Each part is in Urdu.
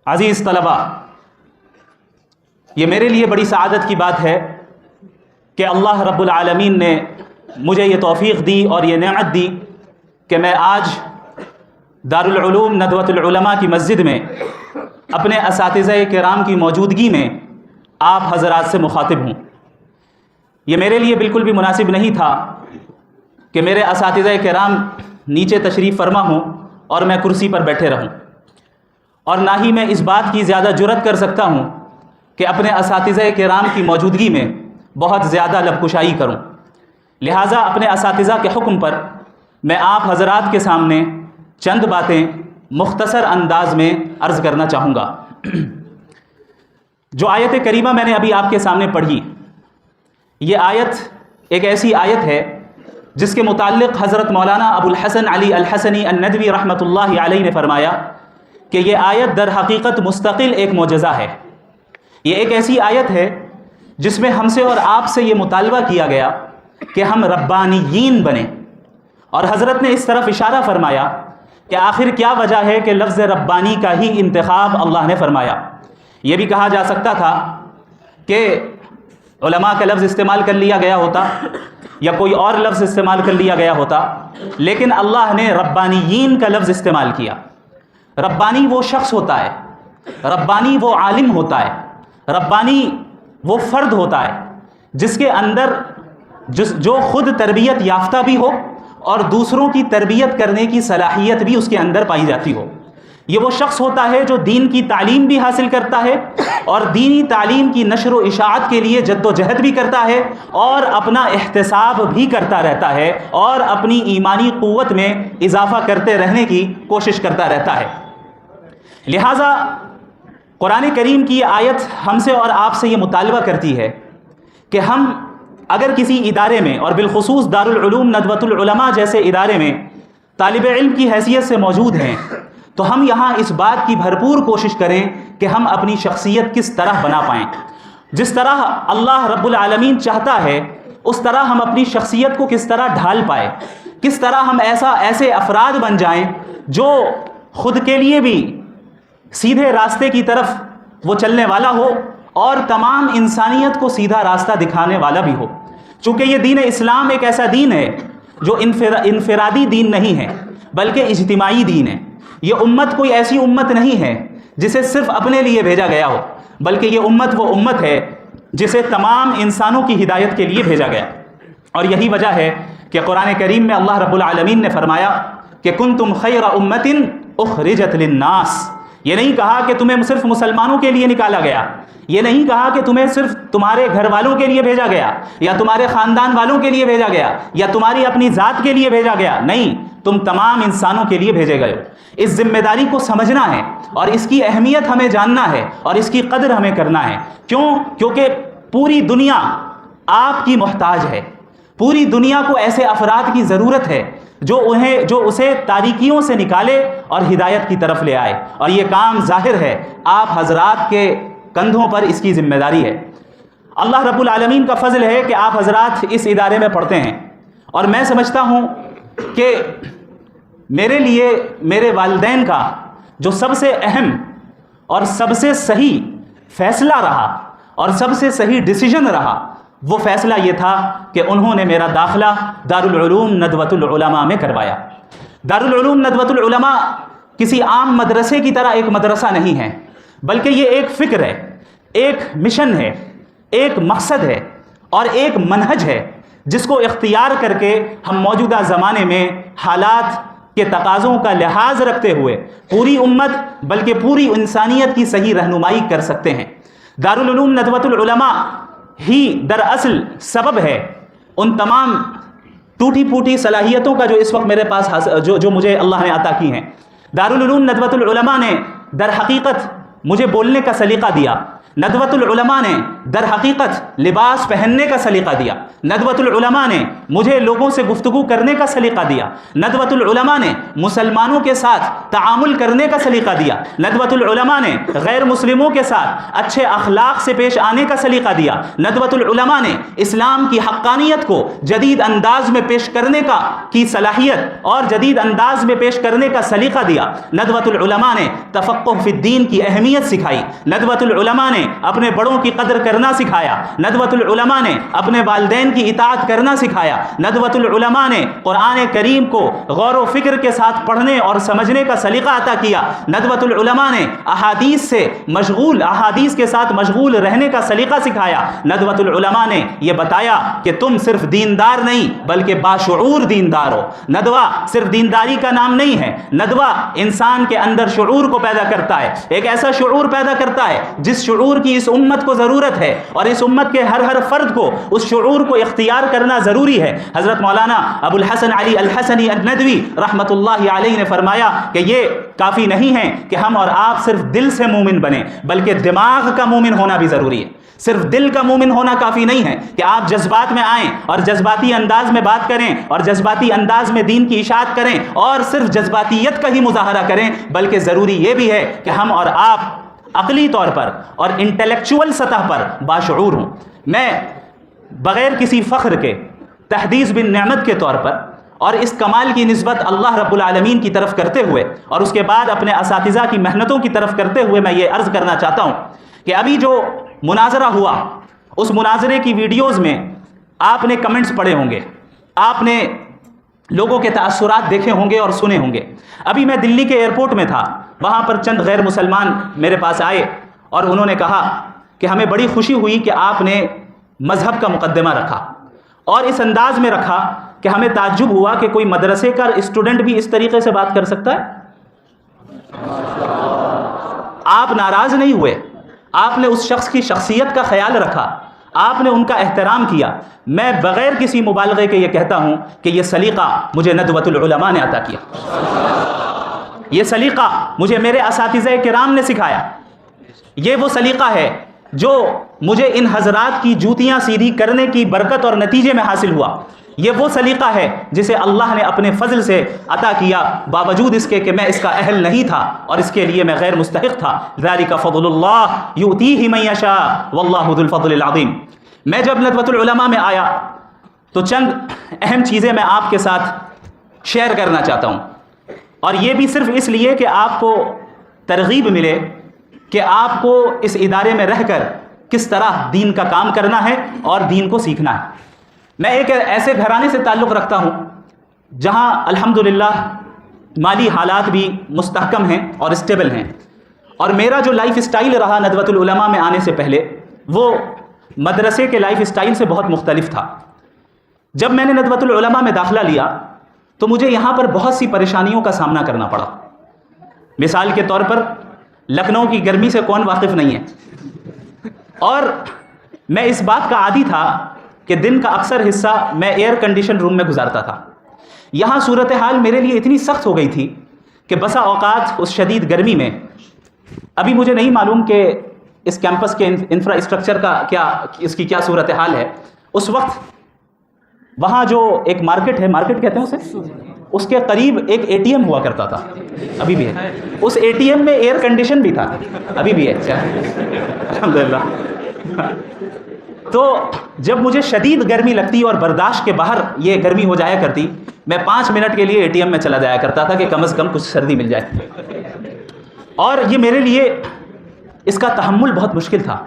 عزیز طلبہ، یہ میرے لیے بڑی سعادت کی بات ہے کہ اللہ رب العالمین نے مجھے یہ توفیق دی اور یہ نعمت دی کہ میں آج دارالعلوم ندوۃ العلماء کی مسجد میں اپنے اساتذہ کرام کی موجودگی میں آپ حضرات سے مخاطب ہوں۔ یہ میرے لیے بالکل بھی مناسب نہیں تھا کہ میرے اساتذہ کرام نیچے تشریف فرما ہوں اور میں کرسی پر بیٹھے رہوں، اور نہ ہی میں اس بات کی زیادہ جرأت کر سکتا ہوں کہ اپنے اساتذہ کرام کی موجودگی میں بہت زیادہ لب کشائی کروں۔ لہٰذا اپنے اساتذہ کے حکم پر میں آپ حضرات کے سامنے چند باتیں مختصر انداز میں عرض کرنا چاہوں گا۔ جو آیت کریمہ میں نے ابھی آپ کے سامنے پڑھی، یہ آیت ایک ایسی آیت ہے جس کے متعلق حضرت مولانا ابو الحسن علی الحسنی الندوی رحمۃ اللہ علیہ نے فرمایا کہ یہ آیت در حقیقت مستقل ایک معجزہ ہے۔ یہ ایک ایسی آیت ہے جس میں ہم سے اور آپ سے یہ مطالبہ کیا گیا کہ ہم ربانیین بنیں، اور حضرت نے اس طرف اشارہ فرمایا کہ آخر کیا وجہ ہے کہ لفظ ربانی کا ہی انتخاب اللہ نے فرمایا۔ یہ بھی کہا جا سکتا تھا کہ علماء کا لفظ استعمال کر لیا گیا ہوتا یا کوئی اور لفظ استعمال کر لیا گیا ہوتا، لیکن اللہ نے ربانیین کا لفظ استعمال کیا۔ ربانی وہ شخص ہوتا ہے، ربانی وہ عالم ہوتا ہے، ربانی وہ فرد ہوتا ہے جس کے اندر جو خود تربیت یافتہ بھی ہو اور دوسروں کی تربیت کرنے کی صلاحیت بھی اس کے اندر پائی جاتی ہو۔ یہ وہ شخص ہوتا ہے جو دین کی تعلیم بھی حاصل کرتا ہے اور دینی تعلیم کی نشر و اشاعت کے لیے جد و جہد بھی کرتا ہے اور اپنا احتساب بھی کرتا رہتا ہے اور اپنی ایمانی قوت میں اضافہ کرتے رہنے کی کوشش کرتا رہتا ہے۔ لہٰذا قرآن کریم کی یہ آیت ہم سے اور آپ سے یہ مطالبہ کرتی ہے کہ ہم اگر کسی ادارے میں، اور بالخصوص دارالعلوم ندوۃ العلماء جیسے ادارے میں طالب علم کی حیثیت سے موجود ہیں، تو ہم یہاں اس بات کی بھرپور کوشش کریں کہ ہم اپنی شخصیت کس طرح بنا پائیں۔ جس طرح اللہ رب العالمین چاہتا ہے اس طرح ہم اپنی شخصیت کو کس طرح ڈھال پائیں، کس طرح ہم ایسے افراد بن جائیں جو خود کے لیے بھی سیدھے راستے کی طرف وہ چلنے والا ہو اور تمام انسانیت کو سیدھا راستہ دکھانے والا بھی ہو۔ چونکہ یہ دین اسلام ایک ایسا دین ہے جو انفرادی دین نہیں ہے بلکہ اجتماعی دین ہے۔ یہ امت کوئی ایسی امت نہیں ہے جسے صرف اپنے لیے بھیجا گیا ہو، بلکہ یہ امت وہ امت ہے جسے تمام انسانوں کی ہدایت کے لیے بھیجا گیا۔ اور یہی وجہ ہے کہ قرآن کریم میں اللہ رب العالمین نے فرمایا کہ کنتم خیر امت اخرجت للناس۔ یہ نہیں کہا کہ تمہیں صرف مسلمانوں کے لیے نکالا گیا، یہ نہیں کہا کہ تمہیں صرف تمہارے گھر والوں کے لیے بھیجا گیا یا تمہارے خاندان والوں کے لیے بھیجا گیا یا تمہاری اپنی ذات کے لیے بھیجا گیا، نہیں، تم تمام انسانوں کے لیے بھیجے گئے ہو۔ اس ذمہ داری کو سمجھنا ہے اور اس کی اہمیت ہمیں جاننا ہے اور اس کی قدر ہمیں کرنا ہے۔ کیونکہ پوری دنیا آپ کی محتاج ہے، پوری دنیا کو ایسے افراد کی ضرورت ہے جو اسے تاریکیوں سے نکالے اور ہدایت کی طرف لے آئے، اور یہ کام ظاہر ہے آپ حضرات کے کندھوں پر اس کی ذمہ داری ہے۔ اللہ رب العالمین کا فضل ہے کہ آپ حضرات اس ادارے میں پڑھتے ہیں، اور میں سمجھتا ہوں کہ میرے لیے میرے والدین کا جو سب سے اہم اور سب سے صحیح فیصلہ رہا اور سب سے صحیح ڈیسیجن رہا، وہ فیصلہ یہ تھا کہ انہوں نے میرا داخلہ دارالعلوم ندوۃ العلماء میں کروایا۔ دارالعلوم ندوۃ العلماء کسی عام مدرسے کی طرح ایک مدرسہ نہیں ہے، بلکہ یہ ایک فکر ہے، ایک مشن ہے، ایک مقصد ہے اور ایک منہج ہے جس کو اختیار کر کے ہم موجودہ زمانے میں حالات کے تقاضوں کا لحاظ رکھتے ہوئے پوری امت بلکہ پوری انسانیت کی صحیح رہنمائی کر سکتے ہیں۔ دارالعلوم ندوۃ العلماء ہی دراصل سبب ہے ان تمام ٹوٹی پھوٹی صلاحیتوں کا جو اس وقت میرے پاس جو مجھے اللہ نے عطا کی ہیں۔ دارالعلوم ندوۃ العلماء نے در حقیقت مجھے بولنے کا سلیقہ دیا، ندوۃ العلماء نے در حقیقت لباس پہننے کا سلیقہ دیا، ندوۃ العلماء نے مجھے لوگوں سے گفتگو کرنے کا سلیقہ دیا، ندوۃ العلماء نے مسلمانوں کے ساتھ تعامل کرنے کا سلیقہ دیا، ندوۃ العلماء نے غیر مسلموں کے ساتھ اچھے اخلاق سے پیش آنے کا سلیقہ دیا، ندوۃ العلماء نے اسلام کی حقانیت کو جدید انداز میں پیش کرنے کی صلاحیت اور جدید انداز میں پیش کرنے کا سلیقہ دیا، ندوۃ العلماء نے تفقہ فی الدین کی اہمیت سکھائی، ندوۃ العلماء نے اپنے بڑوں کی قدر کرنا سکھایا، ندوۃ العلماء نے اپنے والدین کی اطاعت کرنا سکھایا، ندوۃ العلماء نے قرآن کریم کو غور و فکر کے ساتھ پڑھنے اور سمجھنے کا سلیقہ عطا کیا، ندوۃ العلماء نے احادیث کے ساتھ مشغول رہنے کا سلیقہ سکھایا، ندوۃ العلماء نے یہ بتایا کہ تم صرف دیندار نہیں بلکہ باشعور دیندار ہو۔ ندوہ صرف دینداری کا نام نہیں ہے، ندوہ انسان کے اندر شعور کو پیدا کرتا ہے، ایک ایسا شعور پیدا کرتا ہے جس شعور کی اس امت کو ضرورت ہے، اور اس امت کے ہر فرد کو اس شعور کو اختیار کرنا ضروری ہے۔ حضرت مولانا ابو الحسن علی الحسنی الندوی رحمۃ اللہ علیہ نے فرمایا کہ یہ کافی نہیں ہے کہ ہم اور آپ صرف دل سے مومن بنیں، بلکہ دماغ کا مومن ہونا بھی ضروری ہے۔ صرف دل کا مومن ہونا کافی نہیں ہے کہ آپ جذبات میں آئیں اور جذباتی انداز میں بات کریں اور جذباتی انداز میں دین کی اشاعت کریں اور صرف جذباتیت کا ہی مظاہرہ کریں، بلکہ ضروری یہ بھی ہے کہ ہم اور آپ عقلی طور پر اور انٹلیکچول سطح پر باشعور ہوں۔ میں بغیر کسی فخر کے تحدیث بن نعمت کے طور پر اور اس کمال کی نسبت اللہ رب العالمین کی طرف کرتے ہوئے اور اس کے بعد اپنے اساتذہ کی محنتوں کی طرف کرتے ہوئے میں یہ عرض کرنا چاہتا ہوں کہ ابھی جو مناظرہ ہوا، اس مناظرے کی ویڈیوز میں آپ نے کمنٹس پڑھے ہوں گے، آپ نے لوگوں کے تاثرات دیکھے ہوں گے اور سنے ہوں گے۔ ابھی میں دلی کے ایئرپورٹ میں تھا، وہاں پر چند غیر مسلمان میرے پاس آئے اور انہوں نے کہا کہ ہمیں بڑی خوشی ہوئی کہ آپ نے مذہب کا مقدمہ رکھا، اور اس انداز میں رکھا کہ ہمیں تعجب ہوا کہ کوئی مدرسے کا اسٹوڈنٹ بھی اس طریقے سے بات کر سکتا ہے۔ آپ ناراض نہیں ہوئے، آپ نے اس شخص کی شخصیت کا خیال رکھا، آپ نے ان کا احترام کیا۔ میں بغیر کسی مبالغے کے یہ کہتا ہوں کہ یہ سلیقہ مجھے ندوۃ العلماء نے عطا کیا، یہ سلیقہ مجھے میرے اساتذہ کرام نے سکھایا، یہ وہ سلیقہ ہے جو مجھے ان حضرات کی جوتیاں سیدھی کرنے کی برکت اور نتیجے میں حاصل ہوا، یہ وہ سلیقہ ہے جسے اللہ نے اپنے فضل سے عطا کیا، باوجود اس کے کہ میں اس کا اہل نہیں تھا اور اس کے لیے میں غیر مستحق تھا۔ ذالک فضل اللہ یؤتیہ من یشاء واللہ ذو الفضل العظیم۔ میں جب ندوۃ العلماء میں آیا تو چند اہم چیزیں میں آپ کے ساتھ شیئر کرنا چاہتا ہوں، اور یہ بھی صرف اس لیے کہ آپ کو ترغیب ملے کہ آپ کو اس ادارے میں رہ کر کس طرح دین کا کام کرنا ہے اور دین کو سیکھنا ہے۔ میں ایک ایسے گھرانے سے تعلق رکھتا ہوں جہاں الحمدللہ مالی حالات بھی مستحکم ہیں اور اسٹیبل ہیں، اور میرا جو لائف اسٹائل رہا ندوۃ العلماء میں آنے سے پہلے وہ مدرسے کے لائف اسٹائل سے بہت مختلف تھا۔ جب میں نے ندوۃ العلماء میں داخلہ لیا تو مجھے یہاں پر بہت سی پریشانیوں کا سامنا کرنا پڑا۔ مثال کے طور پر لکھنؤ کی گرمی سے کون واقف نہیں ہے، اور میں اس بات کا عادی تھا کہ دن کا اکثر حصہ میں ایئر کنڈیشن روم میں گزارتا تھا۔ یہاں صورتحال میرے لیے اتنی سخت ہو گئی تھی کہ بسا اوقات اس شدید گرمی میں، ابھی مجھے نہیں معلوم کہ اس کیمپس کے انفراسٹرکچر کا اس کی کیا صورتحال ہے، اس وقت وہاں جو ایک مارکیٹ ہے، مارکیٹ کہتے ہیں اسے، اس کے قریب ایک اے ٹی ایم ہوا کرتا تھا، ابھی بھی ہے، اس اے ٹی ایم میں ایئر کنڈیشن بھی تھا، ابھی بھی ہے الحمدللہ۔ تو جب مجھے شدید گرمی لگتی اور برداشت کے باہر یہ گرمی ہو جایا کرتی، میں 5 منٹ کے لیے اے ٹی ایم میں چلا جایا کرتا تھا کہ کم از کم کچھ سردی مل جائے، اور یہ میرے لیے اس کا تحمل بہت مشکل تھا۔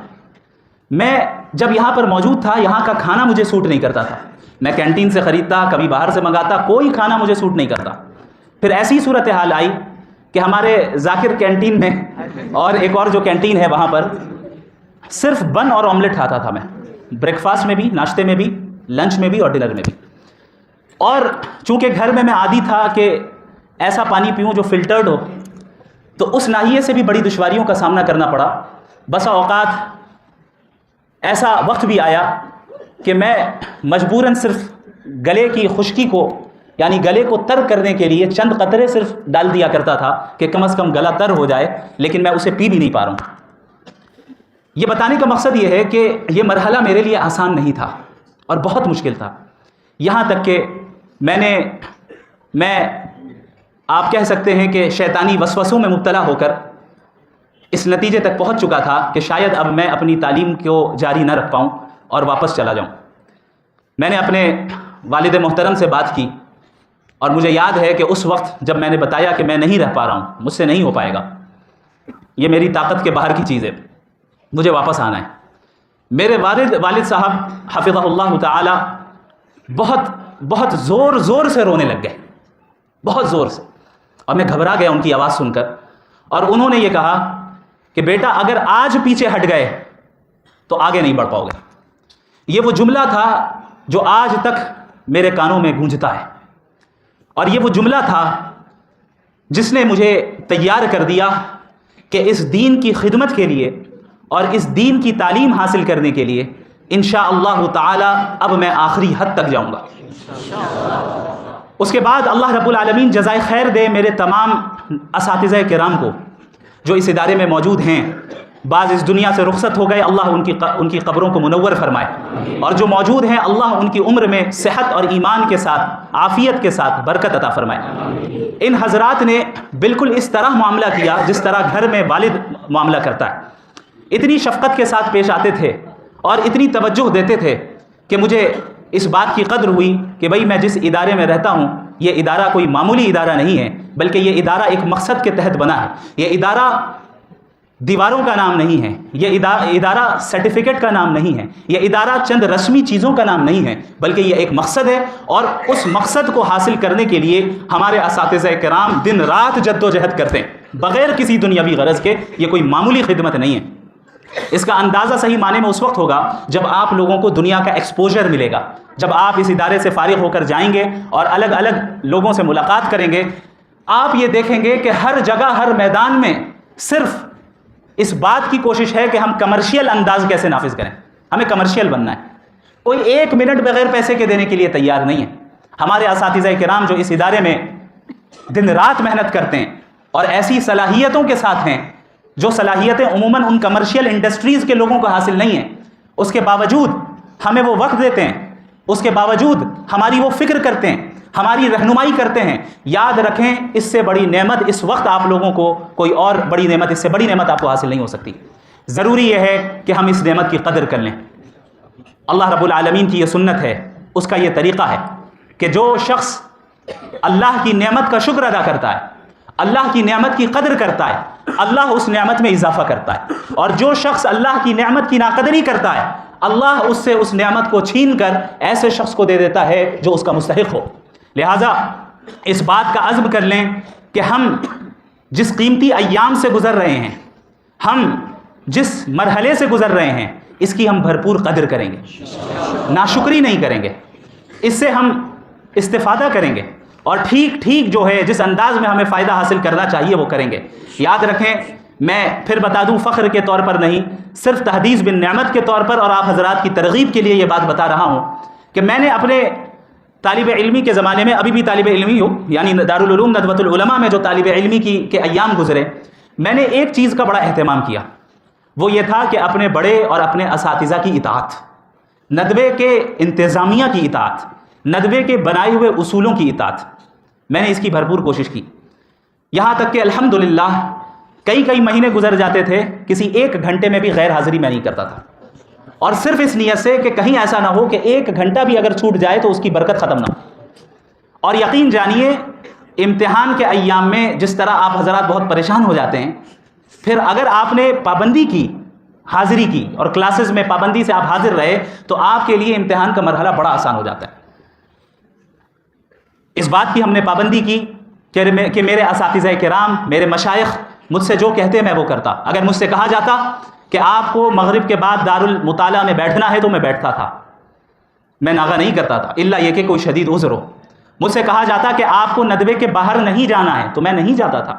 میں جب یہاں پر موجود تھا، یہاں کا کھانا مجھے سوٹ نہیں کرتا تھا، میں کینٹین سے خریدتا، کبھی باہر سے منگاتا، کوئی کھانا مجھے سوٹ نہیں کرتا۔ پھر ایسی صورتحال آئی کہ ہمارے ذاکر کینٹین میں اور ایک اور جو کینٹین ہے وہاں پر صرف بن اور آملیٹ کھاتا تھا میں، بریک فاسٹ میں بھی، ناشتے میں بھی، لنچ میں بھی اور ڈنر میں بھی۔ اور چونکہ گھر میں عادی تھا کہ ایسا پانی پیوں جو فلٹرڈ ہو، تو اس ناحیے سے بھی بڑی دشواریوں کا سامنا کرنا پڑا۔ بسا اوقات ایسا وقت بھی آیا کہ میں مجبوراً صرف گلے کی خشکی کو، یعنی گلے کو تر کرنے کے لیے چند قطرے صرف ڈال دیا کرتا تھا کہ کم از کم گلا تر ہو جائے، لیکن میں اسے پی بھی نہیں پا رہا ہوں۔ یہ بتانے کا مقصد یہ ہے کہ یہ مرحلہ میرے لیے آسان نہیں تھا اور بہت مشکل تھا، یہاں تک کہ میں آپ کہہ سکتے ہیں کہ شیطانی وسوسوں میں مبتلا ہو کر اس نتیجے تک پہنچ چکا تھا کہ شاید اب میں اپنی تعلیم کو جاری نہ رکھ پاؤں اور واپس چلا جاؤں۔ میں نے اپنے والد محترم سے بات کی اور مجھے یاد ہے کہ اس وقت جب میں نے بتایا کہ میں نہیں رہ پا رہا ہوں، مجھ سے نہیں ہو پائے گا، یہ میری طاقت کے باہر کی چیز ہے، مجھے واپس آنا ہے، میرے والد صاحب حفظہ اللہ تعالی بہت زور سے رونے لگ گئے، بہت زور سے، اور میں گھبرا گیا ان کی آواز سن کر، اور انہوں نے یہ کہا کہ بیٹا اگر آج پیچھے ہٹ گئے تو آگے نہیں بڑھ پاؤ گے۔ یہ وہ جملہ تھا جو آج تک میرے کانوں میں گونجتا ہے، اور یہ وہ جملہ تھا جس نے مجھے تیار کر دیا کہ اس دین کی خدمت کے لیے اور اس دین کی تعلیم حاصل کرنے کے لیے انشاءاللہ تعالی اب میں آخری حد تک جاؤں گا۔ اس کے بعد اللہ رب العالمین جزائے خیر دے میرے تمام اساتذہ کرام کو جو اس ادارے میں موجود ہیں، بعض اس دنیا سے رخصت ہو گئے، اللہ ان کی قبروں کو منور فرمائے، اور جو موجود ہیں اللہ ان کی عمر میں صحت اور ایمان کے ساتھ، عافیت کے ساتھ برکت عطا فرمائے۔ ان حضرات نے بالکل اس طرح معاملہ کیا جس طرح گھر میں والد معاملہ کرتا ہے، اتنی شفقت کے ساتھ پیش آتے تھے اور اتنی توجہ دیتے تھے کہ مجھے اس بات کی قدر ہوئی کہ بھئی میں جس ادارے میں رہتا ہوں یہ ادارہ کوئی معمولی ادارہ نہیں ہے، بلکہ یہ ادارہ ایک مقصد کے تحت بنا ہے، یہ ادارہ دیواروں کا نام نہیں ہے، یہ ادارہ سرٹیفکیٹ کا نام نہیں ہے، یہ ادارہ چند رسمی چیزوں کا نام نہیں ہے، بلکہ یہ ایک مقصد ہے، اور اس مقصد کو حاصل کرنے کے لیے ہمارے اساتذہ کرام دن رات جدوجہد کرتے ہیں بغیر کسی دنیاوی غرض کے، یہ کوئی معمولی خدمت نہیں ہے۔ اس کا اندازہ صحیح معنی میں اس وقت ہوگا جب آپ لوگوں کو دنیا کا ایکسپوجر ملے گا، جب آپ اس ادارے سے فارغ ہو کر جائیں گے اور الگ الگ لوگوں سے ملاقات کریں گے، آپ یہ دیکھیں گے کہ ہر جگہ ہر میدان میں صرف اس بات کی کوشش ہے کہ ہم کمرشیل انداز کیسے نافذ کریں، ہمیں کمرشیل بننا ہے، کوئی ایک منٹ بغیر پیسے کے دینے کے لیے تیار نہیں ہے۔ ہمارے اساتذہ کرام جو اس ادارے میں دن رات محنت کرتے ہیں اور ایسی صلاحیتوں کے ساتھ ہیں جو صلاحیتیں عموماً ان کمرشیل انڈسٹریز کے لوگوں کو حاصل نہیں ہیں، اس کے باوجود ہمیں وہ وقت دیتے ہیں، اس کے باوجود ہماری وہ فکر کرتے ہیں، ہماری رہنمائی کرتے ہیں۔ یاد رکھیں اس سے بڑی نعمت اس وقت آپ لوگوں کو کوئی اور بڑی نعمت، اس سے بڑی نعمت آپ کو حاصل نہیں ہو سکتی۔ ضروری یہ ہے کہ ہم اس نعمت کی قدر کر لیں۔ اللہ رب العالمین کی یہ سنت ہے، اس کا یہ طریقہ ہے کہ جو شخص اللہ کی نعمت کا شکر ادا کرتا ہے، اللہ کی نعمت کی قدر کرتا ہے، اللہ اس نعمت میں اضافہ کرتا ہے، اور جو شخص اللہ کی نعمت کی ناقدری کرتا ہے، اللہ اس سے اس نعمت کو چھین کر ایسے شخص کو دے دیتا ہے جو اس کا مستحق ہو۔ لہٰذا اس بات کا عزم کر لیں کہ ہم جس قیمتی ایام سے گزر رہے ہیں، ہم جس مرحلے سے گزر رہے ہیں، اس کی ہم بھرپور قدر کریں گے، ناشکری نہیں کریں گے، اس سے ہم استفادہ کریں گے، اور ٹھیک جو ہے جس انداز میں ہمیں فائدہ حاصل کرنا چاہیے وہ کریں گے۔ یاد رکھیں، میں پھر بتا دوں، فخر کے طور پر نہیں، صرف تحدیث بن نعمت کے طور پر اور آپ حضرات کی ترغیب کے لیے یہ بات بتا رہا ہوں کہ میں نے اپنے طالب علمی کے زمانے میں، ابھی بھی طالب علمی ہوں، یعنی دارالعلوم ندوۃ العلماء میں جو طالب علمی کے ایام گزرے، میں نے ایک چیز کا بڑا اہتمام کیا، وہ یہ تھا کہ اپنے بڑے اور اپنے اساتذہ کی اطاعت، ندوے کے انتظامیہ کی اطاعت، ندوے کے بنائے ہوئے اصولوں کی اطاعت، میں نے اس کی بھرپور کوشش کی، یہاں تک کہ الحمدللہ کئی مہینے گزر جاتے تھے، کسی ایک گھنٹے میں بھی غیر حاضری میں نہیں کرتا تھا، اور صرف اس نیت سے کہ کہیں ایسا نہ ہو کہ ایک گھنٹہ بھی اگر چھوٹ جائے تو اس کی برکت ختم نہ ہو۔ اور یقین جانیے امتحان کے ایام میں جس طرح آپ حضرات بہت پریشان ہو جاتے ہیں، پھر اگر آپ نے پابندی کی، حاضری کی، اور کلاسز میں پابندی سے آپ حاضر رہے تو آپ کے لیے امتحان کا مرحلہ بڑا آسان ہو جاتا ہے۔ اس بات کی ہم نے پابندی کی کہ میرے اساتذہ کرام، میرے مشائخ مجھ سے جو کہتے میں وہ کرتا۔ اگر مجھ سے کہا جاتا کہ آپ کو مغرب کے بعد دارالمطالعہ میں بیٹھنا ہے تو میں بیٹھتا تھا، میں ناغہ نہیں کرتا تھا، الا یہ کہ کوئی شدید عذر ہو۔ مجھ سے کہا جاتا کہ آپ کو ندوے کے باہر نہیں جانا ہے تو میں نہیں جاتا تھا،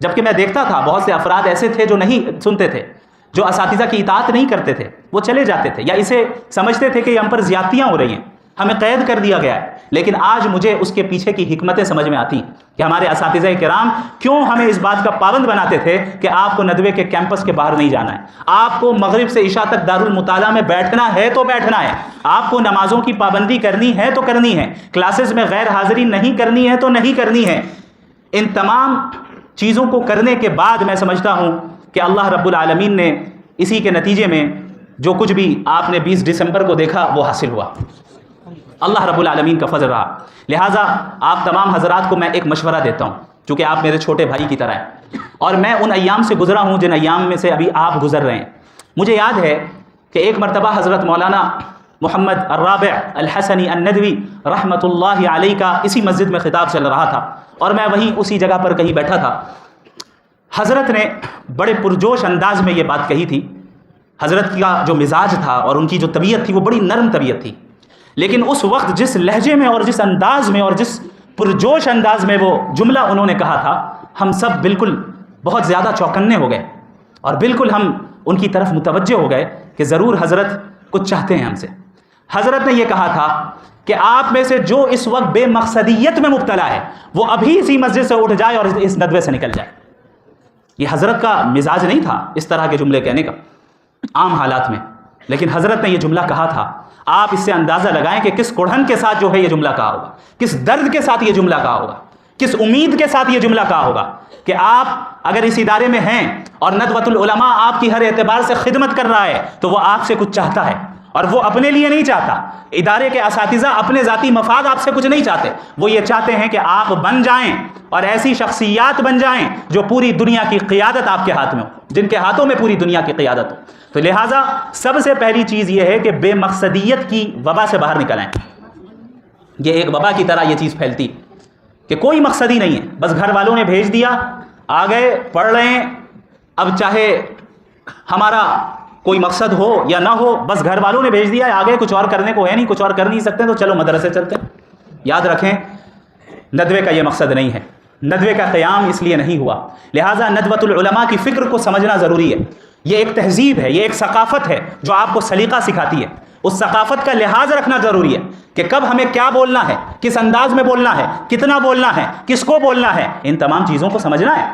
جبکہ میں دیکھتا تھا بہت سے افراد ایسے تھے جو نہیں سنتے تھے، جو اساتذہ کی اطاعت نہیں کرتے تھے، وہ چلے جاتے تھے یا اسے سمجھتے تھے کہ ہم پر زیادتیاں ہو رہی ہیں، ہمیں قید کر دیا گیا ہے، لیکن آج مجھے اس کے پیچھے کی حکمتیں سمجھ میں آتی ہیں کہ ہمارے اساتذہ کرام کیوں ہمیں اس بات کا پابند بناتے تھے کہ آپ کو ندوے کے کیمپس کے باہر نہیں جانا ہے، آپ کو مغرب سے عشاء تک دارالمطالعہ میں بیٹھنا ہے تو بیٹھنا ہے، آپ کو نمازوں کی پابندی کرنی ہے تو کرنی ہے، کلاسز میں غیر حاضری نہیں کرنی ہے تو نہیں کرنی ہے۔ ان تمام چیزوں کو کرنے کے بعد میں سمجھتا ہوں کہ اللہ رب العالمین نے اسی کے نتیجے میں جو کچھ بھی آپ نے 20 دسمبر کو دیکھا وہ حاصل ہوا، اللہ رب العالمین کا فضل رہا۔ لہٰذا آپ تمام حضرات کو میں ایک مشورہ دیتا ہوں، چونکہ آپ میرے چھوٹے بھائی کی طرح ہیں اور میں ان ایام سے گزرا ہوں جن ایام میں سے ابھی آپ گزر رہے ہیں۔ مجھے یاد ہے کہ ایک مرتبہ حضرت مولانا محمد الرابع الحسنی الندوی رحمۃ اللہ علیہ کا اسی مسجد میں خطاب چل رہا تھا اور میں وہیں اسی جگہ پر کہیں بیٹھا تھا۔ حضرت نے بڑے پرجوش انداز میں یہ بات کہی تھی۔ حضرت کا جو مزاج تھا اور ان کی جو طبیعت تھی وہ بڑی نرم طبیعت تھی، لیکن اس وقت جس لہجے میں اور جس انداز میں اور جس پرجوش انداز میں وہ جملہ انہوں نے کہا تھا، ہم سب بالکل بہت زیادہ چوکنے ہو گئے اور بالکل ہم ان کی طرف متوجہ ہو گئے کہ ضرور حضرت کچھ چاہتے ہیں ہم سے۔ حضرت نے یہ کہا تھا کہ آپ میں سے جو اس وقت بے مقصدیت میں مبتلا ہے وہ ابھی اسی مسجد سے اٹھ جائے اور اس ندوے سے نکل جائے۔ یہ حضرت کا مزاج نہیں تھا اس طرح کے جملے کہنے کا عام حالات میں، لیکن حضرت نے یہ جملہ کہا تھا۔ آپ اس سے اندازہ لگائیں کہ کس کڑھن کے ساتھ جو ہے یہ جملہ کہا ہوگا، کس درد کے ساتھ یہ جملہ کہا ہوگا، کس امید کے ساتھ یہ جملہ کہا ہوگا کہ آپ اگر اس ادارے میں ہیں اور ندوۃ العلماء آپ کی ہر اعتبار سے خدمت کر رہا ہے تو وہ آپ سے کچھ چاہتا ہے، اور وہ اپنے لیے نہیں چاہتا۔ ادارے کے اساتذہ اپنے ذاتی مفاد آپ سے کچھ نہیں چاہتے، وہ یہ چاہتے ہیں کہ آپ بن جائیں اور ایسی شخصیات بن جائیں جو پوری دنیا کی قیادت آپ کے ہاتھ میں ہو، جن کے ہاتھوں میں پوری دنیا کی قیادت ہو۔ تو لہٰذا سب سے پہلی چیز یہ ہے کہ بے مقصدیت کی وبا سے باہر نکل آئیں۔ یہ ایک وبا کی طرح یہ چیز پھیلتی کہ کوئی مقصد ہی نہیں ہے، بس گھر والوں نے بھیج دیا، آ گئے، پڑھ رہے ہیں، اب چاہے ہمارا کوئی مقصد ہو یا نہ ہو، بس گھر والوں نے بھیج دیا، آگے کچھ اور کرنے کو ہے نہیں، کچھ اور کر نہیں سکتے تو چلو مدرسے چلتے ہیں۔ یاد رکھیں ندوے کا یہ مقصد نہیں ہے، ندوے کا قیام اس لیے نہیں ہوا، لہٰذا ندوۃ العلماء کی فکر کو سمجھنا ضروری ہے۔ یہ ایک تہذیب ہے، یہ ایک ثقافت ہے جو آپ کو سلیقہ سکھاتی ہے، اس ثقافت کا لحاظ رکھنا ضروری ہے کہ کب ہمیں کیا بولنا ہے، کس انداز میں بولنا ہے، کتنا بولنا ہے، کس کو بولنا ہے، ان تمام چیزوں کو سمجھنا ہے۔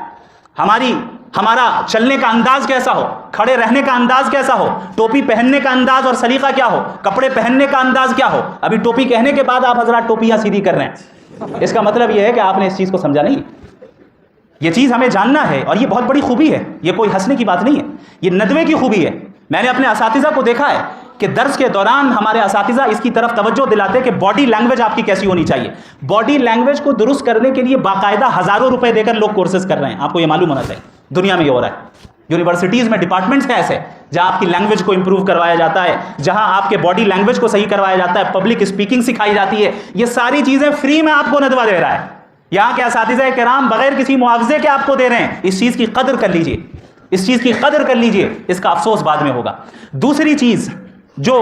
ہمارا چلنے کا انداز کیسا ہو، کھڑے رہنے کا انداز کیسا ہو، ٹوپی پہننے کا انداز اور سلیقہ کیا ہو، کپڑے پہننے کا انداز کیا ہو۔ ابھی ٹوپی کہنے کے بعد آپ حضرات ٹوپیاں سیدھی کر رہے ہیں، اس کا مطلب یہ ہے کہ آپ نے اس چیز کو سمجھا نہیں۔ یہ چیز ہمیں جاننا ہے اور یہ بہت بڑی خوبی ہے، یہ کوئی ہنسنے کی بات نہیں ہے، یہ ندوے کی خوبی ہے۔ میں نے اپنے اساتذہ کو دیکھا ہے کہ درس کے دوران ہمارے اساتذہ اس کی طرف توجہ دلاتے کہ باڈی لینگویج آپ کی کیسی ہونی چاہیے۔ باڈی لینگویج کو درست کرنے کے لیے باقاعدہ ہزاروں روپے دے کر لوگ کورسز کر رہے ہیں، آپ کو یہ معلوم ہونا چاہیے۔ دنیا میں یہ ہو رہا ہے، یونیورسٹیز میں ڈپارٹمنٹس ہیں ایسے جہاں آپ کی لینگویج کو امپروو کروایا جاتا ہے، جہاں آپ کے باڈی لینگویج کو صحیح کروایا جاتا ہے، پبلک اسپیکنگ سکھائی جاتی ہے۔ یہ ساری چیزیں فری میں آپ کو ندوہ دے رہا ہے، یہاں کے اساتذہ کرام بغیر کسی معاوضے کے آپ کو دے رہے ہیں۔ اس چیز کی قدر کر لیجئے، اس چیز کی قدر کر لیجئے، اس کا افسوس بعد میں ہوگا۔ دوسری چیز جو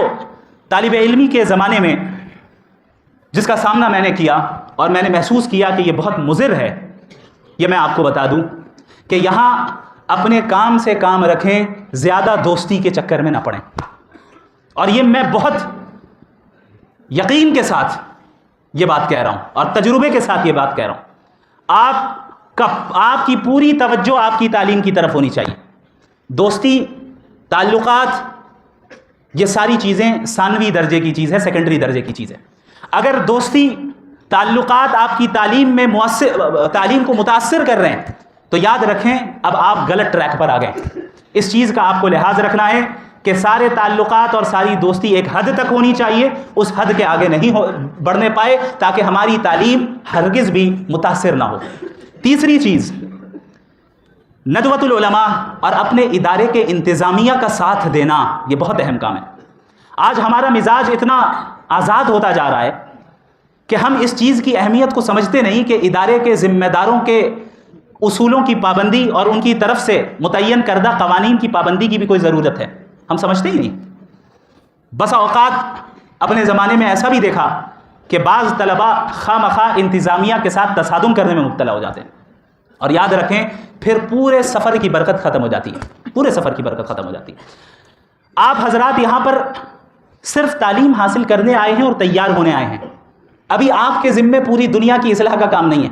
طالب علمی کے زمانے میں جس کا سامنا میں نے کیا اور میں نے محسوس کیا کہ یہ بہت مضر ہے، یہ میں آپ کو بتا دوں کہ یہاں اپنے کام سے کام رکھیں، زیادہ دوستی کے چکر میں نہ پڑیں۔ اور یہ میں بہت یقین کے ساتھ یہ بات کہہ رہا ہوں اور تجربے کے ساتھ یہ بات کہہ رہا ہوں۔ آپ کی پوری توجہ آپ کی تعلیم کی طرف ہونی چاہیے۔ دوستی، تعلقات، یہ ساری چیزیں ثانوی درجے کی چیز ہے، سیکنڈری درجے کی چیز ہے۔ اگر دوستی، تعلقات آپ کی تعلیم کو متاثر کر رہے ہیں تو یاد رکھیں اب آپ غلط ٹریک پر آ گئے۔ اس چیز کا آپ کو لحاظ رکھنا ہے کہ سارے تعلقات اور ساری دوستی ایک حد تک ہونی چاہیے، اس حد کے آگے نہیں بڑھنے پائے تاکہ ہماری تعلیم ہرگز بھی متاثر نہ ہو۔ تیسری چیز، ندوۃ العلماء اور اپنے ادارے کے انتظامیہ کا ساتھ دینا، یہ بہت اہم کام ہے۔ آج ہمارا مزاج اتنا آزاد ہوتا جا رہا ہے کہ ہم اس چیز کی اہمیت کو سمجھتے نہیں کہ ادارے کے ذمہ داروں کے اصولوں کی پابندی اور ان کی طرف سے متعین کردہ قوانین کی پابندی کی بھی کوئی ضرورت ہے، ہم سمجھتے ہی نہیں۔ بس اوقات اپنے زمانے میں ایسا بھی دیکھا کہ بعض طلباء خواہ مخواہ انتظامیہ کے ساتھ تصادم کرنے میں مبتلا ہو جاتے ہیں، اور یاد رکھیں پھر پورے سفر کی برکت ختم ہو جاتی ہے، پورے سفر کی برکت ختم ہو جاتی ہے۔ آپ حضرات یہاں پر صرف تعلیم حاصل کرنے آئے ہیں اور تیار ہونے آئے ہیں. ابھی آپ کے ذمے پوری دنیا کی اصلاح کا کام نہیں ہے.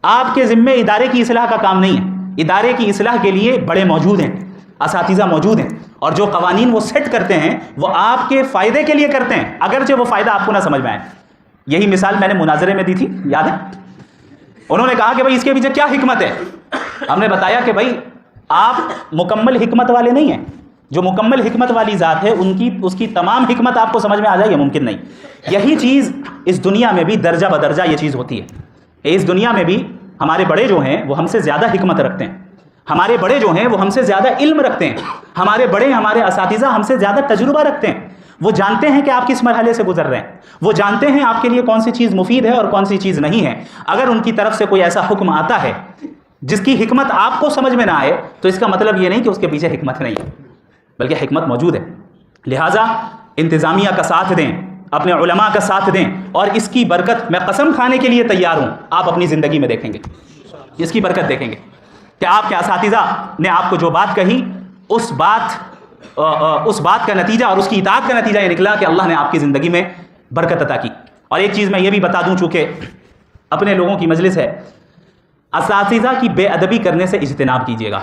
آپ کے ذمے ادارے کی اصلاح کا کام نہیں ہے. ادارے کی اصلاح کے لیے بڑے موجود ہیں, اساتذہ موجود ہیں, اور جو قوانین وہ سیٹ کرتے ہیں وہ آپ کے فائدے کے لیے کرتے ہیں, اگرچہ وہ فائدہ آپ کو نہ سمجھ میں آئے. یہی مثال میں نے مناظرے میں دی تھی, یاد ہے؟ انہوں نے کہا کہ بھائی اس کے پیچھے کیا حکمت ہے. ہم نے بتایا کہ بھائی آپ مکمل حکمت والے نہیں ہیں. جو مکمل حکمت والی ذات ہے اس کی تمام حکمت آپ کو سمجھ میں آ جائے, یہ ممکن نہیں. یہی چیز اس دنیا میں بھی درجہ بدرجہ یہ چیز ہوتی ہے. اس دنیا میں بھی ہمارے بڑے جو ہیں وہ ہم سے زیادہ حکمت رکھتے ہیں, ہمارے بڑے جو ہیں وہ ہم سے زیادہ علم رکھتے ہیں, ہمارے بڑے ہمارے اساتذہ ہم سے زیادہ تجربہ رکھتے ہیں. وہ جانتے ہیں کہ آپ کس مرحلے سے گزر رہے ہیں, وہ جانتے ہیں آپ کے لیے کون سی چیز مفید ہے اور کون سی چیز نہیں ہے. اگر ان کی طرف سے کوئی ایسا حکم آتا ہے جس کی حکمت آپ کو سمجھ میں نہ آئے تو اس کا مطلب یہ نہیں کہ اس کے پیچھے حکمت نہیں ہے, بلکہ حکمت موجود ہے. لہٰذا انتظامیہ کا ساتھ دیں, اپنے علماء کا ساتھ دیں, اور اس کی برکت میں قسم کھانے کے لیے تیار ہوں, آپ اپنی زندگی میں دیکھیں گے, اس کی برکت دیکھیں گے کہ آپ کے اساتذہ نے آپ کو جو بات کہی اس بات کا نتیجہ اور اس کی اطاعت کا نتیجہ یہ نکلا کہ اللہ نے آپ کی زندگی میں برکت عطا کی. اور ایک چیز میں یہ بھی بتا دوں, چونکہ اپنے لوگوں کی مجلس ہے, اساتذہ کی بے ادبی کرنے سے اجتناب کیجیے گا.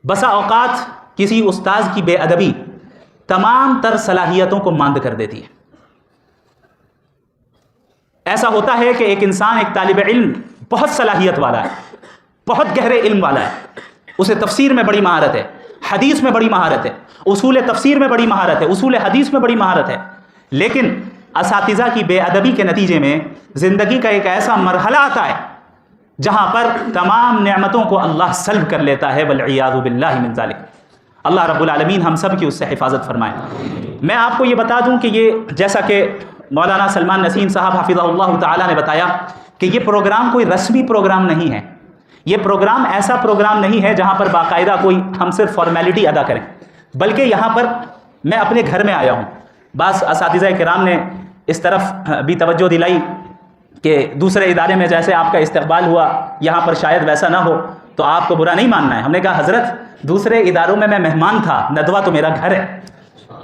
بسا اوقات کسی استاذ کی بے ادبی تمام تر صلاحیتوں کو ماند کر دیتی ہے. ایسا ہوتا ہے کہ ایک انسان, ایک طالب علم بہت صلاحیت والا ہے, بہت گہرے علم والا ہے, اسے تفسیر میں بڑی مہارت ہے, حدیث میں بڑی مہارت ہے, اصول تفسیر میں بڑی مہارت ہے, اصول حدیث میں بڑی مہارت ہے, لیکن اساتذہ کی بے ادبی کے نتیجے میں زندگی کا ایک ایسا مرحلہ آتا ہے جہاں پر تمام نعمتوں کو اللہ سلب کر لیتا ہے. والعیاذ باللہ من ذالک. اللہ رب العالمین ہم سب کی اس سے حفاظت فرمائے. میں آپ کو یہ بتا دوں کہ یہ جیسا کہ مولانا سلمان نسیم صاحب حفظہ اللہ تعالیٰ نے بتایا کہ یہ پروگرام کوئی رسمی پروگرام نہیں ہے. یہ پروگرام ایسا پروگرام نہیں ہے جہاں پر باقاعدہ کوئی ہم صرف فارمیلٹی ادا کریں, بلکہ یہاں پر میں اپنے گھر میں آیا ہوں. بعض اساتذہ کرام نے اس طرف بھی توجہ دلائی کہ دوسرے ادارے میں جیسے آپ کا استقبال ہوا یہاں پر شاید ویسا نہ ہو, تو آپ کو برا نہیں ماننا ہے. ہم نے کہا حضرت دوسرے اداروں میں مہمان تھا, ندوہ تو میرا گھر ہے,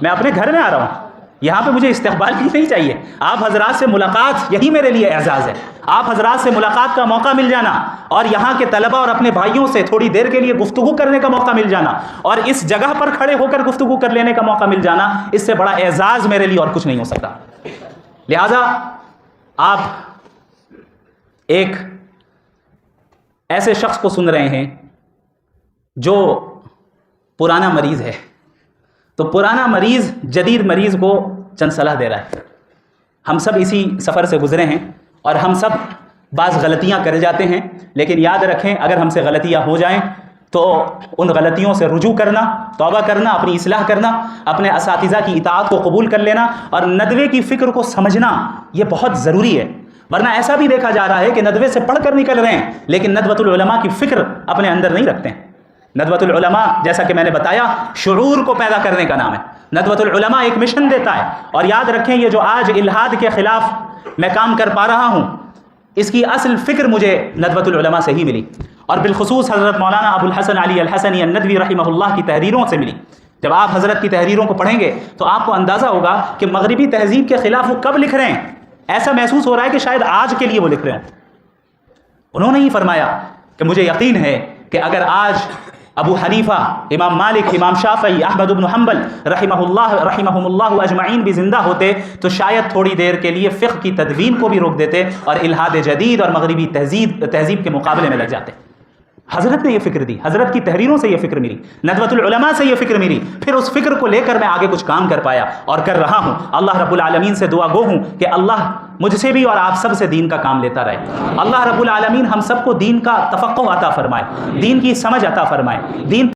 میں اپنے گھر میں آ رہا ہوں, یہاں پہ مجھے استقبال بھی نہیں چاہیے. آپ حضرات سے ملاقات یہی میرے لیے اعزاز ہے. آپ حضرات سے ملاقات کا موقع مل جانا اور یہاں کے طلبہ اور اپنے بھائیوں سے تھوڑی دیر کے لیے گفتگو کرنے کا موقع مل جانا اور اس جگہ پر کھڑے ہو کر گفتگو کر لینے کا موقع مل جانا, اس سے بڑا اعزاز میرے لیے اور کچھ نہیں ہو سکتا. لہذا آپ ایک ایسے شخص کو سن رہے ہیں جو پرانا مریض ہے, تو پرانا مریض جدید مریض کو چند صلاح دے رہا ہے. ہم سب اسی سفر سے گزرے ہیں اور ہم سب بعض غلطیاں کر جاتے ہیں, لیکن یاد رکھیں اگر ہم سے غلطیاں ہو جائیں تو ان غلطیوں سے رجوع کرنا, توبہ کرنا, اپنی اصلاح کرنا, اپنے اساتذہ کی اطاعت کو قبول کر لینا اور ندوے کی فکر کو سمجھنا یہ بہت ضروری ہے. ورنہ ایسا بھی دیکھا جا رہا ہے کہ ندوے سے پڑھ کر نکل رہے ہیں لیکن ندوۃ العلماء کی فکر اپنے اندر نہیں رکھتے ہیں. ندوۃ العلماء جیسا کہ میں نے بتایا شعور کو پیدا کرنے کا نام ہے. ندوۃ العلماء ایک مشن دیتا ہے, اور یاد رکھیں یہ جو آج الحاد کے خلاف میں کام کر پا رہا ہوں اس کی اصل فکر مجھے ندوۃ العلماء سے ہی ملی, اور بالخصوص حضرت مولانا ابو الحسن علی الحسنی الندوی رحمہ اللہ کی تحریروں سے ملی. جب آپ حضرت کی تحریروں کو پڑھیں گے تو آپ کو اندازہ ہوگا کہ مغربی تہذیب کے خلاف وہ کب لکھ رہے ہیں. ایسا محسوس ہو رہا ہے کہ شاید آج کے لیے وہ لکھ رہے ہوں. انہوں نے ہی فرمایا کہ مجھے یقین ہے کہ اگر آج ابو حنیفہ, امام مالک, امام شافعی, احمد بن حنبل رحمہم اللہ اجمعین بھی زندہ ہوتے تو شاید تھوڑی دیر کے لیے فقہ کی تدوین کو بھی روک دیتے اور الحاد جدید اور مغربی تہذیب کے مقابلے میں لگ جاتے. حضرت نے یہ فکر دی, حضرت کی تحریروں سے یہ فکر ملی, ندوۃ العلماء سے یہ فکر ملی, پھر اس فکر کو لے کر میں آگے کچھ کام کر پایا اور کر رہا ہوں. اللہ رب العالمین سے دعا گو ہوں کہ اللہ مجھ سے بھی اور آپ سب سے دین کا کام لیتا رہے. اللہ رب العالمین ہم سب کو دین کا تفقہ عطا فرمائے, دین کی سمجھ عطا فرمائے, دین